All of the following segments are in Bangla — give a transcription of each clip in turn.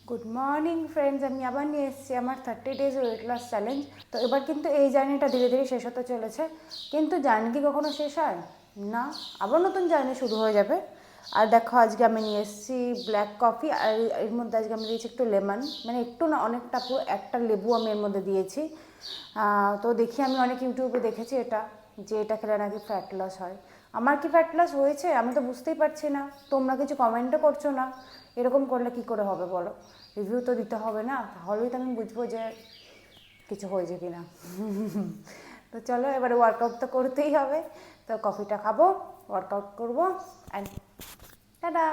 গুড মর্নিং ফ্রেন্ডস, আমি আবার নিয়ে এসেছি আমার 30 days ওয়েট লস চ্যালেঞ্জ। তো এবার কিন্তু এই জার্নিটা ধীরে ধীরে শেষ হতে চলেছে, কিন্তু জার্নি কি কখনো শেষ হয় না, আবার নতুন জার্নি শুরু হয়ে যাবে। আর দেখো, আজকে আমি নিয়ে এসেছি ব্ল্যাক কফি, আর এর মধ্যে আজকে আমি দিয়েছি একটু লেমন, মানে একটু না অনেকটা, পুরো একটা লেবু আমি এর মধ্যে দিয়েছি। তো দেখি, আমি অনেক ইউটিউবে দেখেছি এটা, যে এটা খেলে নাকি ফ্যাট লস হয়। আমার কি ফ্যাট লস হয়েছে আমি তো বুঝতেই পারছি না, তোমরা কিছু কমেন্টও করছো না। এরকম করলে কি করে হবে বলো? রিভিউ তো দিতে হবে না, তাহলেই তো আমি বুঝবো যে কিছু হয়েছে কি না। তো চলো, এবারে ওয়ার্কআউট তো করতেই হবে। তো কফিটা খাবো, ওয়ার্কআউট করবো, অ্যান্ড টাটা।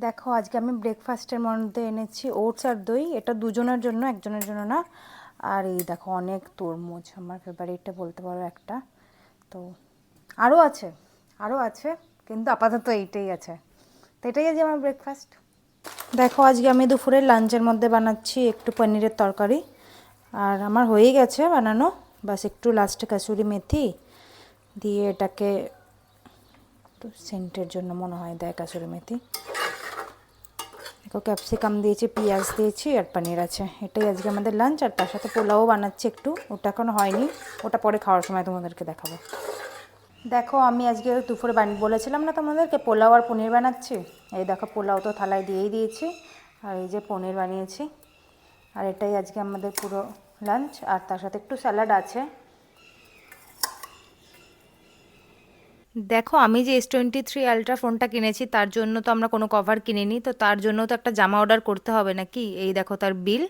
দেখো আজকে আমি ব্রেকফাস্টের মধ্যে এনেছি ওটস আর দই, এটা দুজনের জন্য, একজনের জন্য না। আর এই দেখো অনেক তরমুজ, আমার ফেভারিটটা বলতে পারো একটা। তো আরও আছে, আরও আছে, কিন্তু আপাতত এইটাই আছে। তো এটাই আজ আমার ব্রেকফাস্ট। দেখো আজকে আমি দুপুরে লাঞ্চের মধ্যে বানাচ্ছি একটু পনিরের তরকারি, আর আমার হয়েই গেছে বানানো, বাস একটু লাস্টে কাসুরি মেথি দিয়ে এটাকে একটু সেন্টের জন্য মনে হয় দেয় কাসুরি মেথি। দেখো ক্যাপসিকাম দিয়েছি, পেঁয়াজ দিয়েছি, আর পনির আছে। এটাই আজকে আমাদের লাঞ্চ। আর তার সাথে পোলাও বানাচ্ছি একটু, ওটা এখনো হয়নি, ওটা পরে খাওয়ার সময় তোমাদেরকে দেখাবো। দেখো আমি আজকে দুপুরে বলেছিলাম না তোমাদেরকে পোলাও আর পনির বানাচ্ছি। এই দেখো পোলাও তো থালায় দিয়েই দিয়েছি, আর এই যে পনির বানিয়েছি। আর এটাই আজকে আমাদের পুরো লাঞ্চ। আর তার সাথে একটু স্যালাড আছে। দেখো আমি যে S23 আলট্রা ফোনটা কিনেছি তার জন্য তো আমরা কোনো কভার কিনিনি, তো তার জন্য তো একটা জামা অর্ডার করতে হবে নাকি। এই দেখো তার বিল,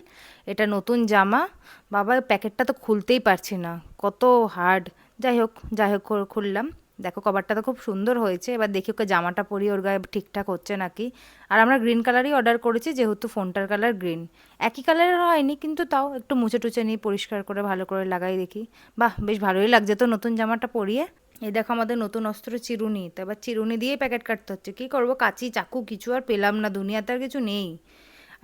এটা নতুন জামা। বাবা প্যাকেটটা তো খুলতেই পারছি না, কত হার্ড। যাই হোক খুললাম। দেখো কভারটা তো খুব সুন্দর হয়েছে। এবার দেখি ওকে জামাটা পরি ওর গায়ে ঠিকঠাক হচ্ছে নাকি। আর আমরা গ্রিন কালারই অর্ডার করেছি, যেহেতু ফোনটার কালার গ্রিন। একই কালারের হয়নি, কিন্তু তাও একটু মুছে টুছে নিয়ে পরিষ্কার করে ভালো করে লাগাই দেখি। বাহ বেশ ভালোই লাগছে তো নতুন জামাটা পরিয়ে। এই দেখো আমাদের নতুন অস্ত্র চিরুনি, তো এবার চিরুনি দিয়ে প্যাকেট কাটতে হচ্ছে। কী করবো, কাঁচি চাকু কিছু আর পেলাম না, দুনিয়াতে আর কিছু নেই।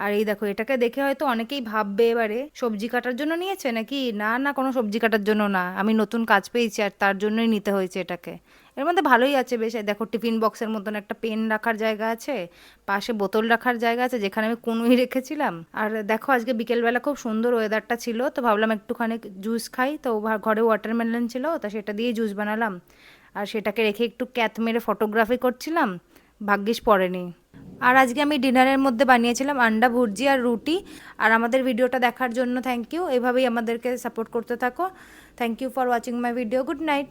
আর এই দেখো এটাকে দেখে হয়তো অনেকেই ভাববে এবারে সবজি কাটার জন্য নিয়েছে নাকি। না না, কোনো সবজি কাটার জন্য না, আমি নতুন কাজ পেয়েছি আর তার জন্যই নিতে হয়েছে এটাকে। এর মধ্যে ভালোই আছে বেশ। দেখো টিফিন বক্সের মতন একটা পেন রাখার জায়গা আছে, পাশে বোতল রাখার জায়গা আছে যেখানে আমি কুনুই রেখেছিলাম। আর দেখো আজকে বিকেলবেলা খুব সুন্দর ওয়েদারটা ছিল, তো ভাবলাম একটুখানি জুস খাই। তো ঘরে ওয়াটারমেলন ছিল, তো সেটা দিয়ে জুস বানালাম। আর সেটাকে রেখে একটু ক্যাথ মেরে ফটোগ্রাফি করছিলাম, ভাগ্যিস পড়েনি। আর আজকে আমি ডিনারের মধ্যে বানিয়েছিলাম আন্ডা ভুর্জি আর রুটি। আর আমাদের ভিডিওটা দেখার জন্য থ্যাংক ইউ, এভাবেই আমাদেরকে সাপোর্ট করতে থাকো। Thank you for watching my video, good night.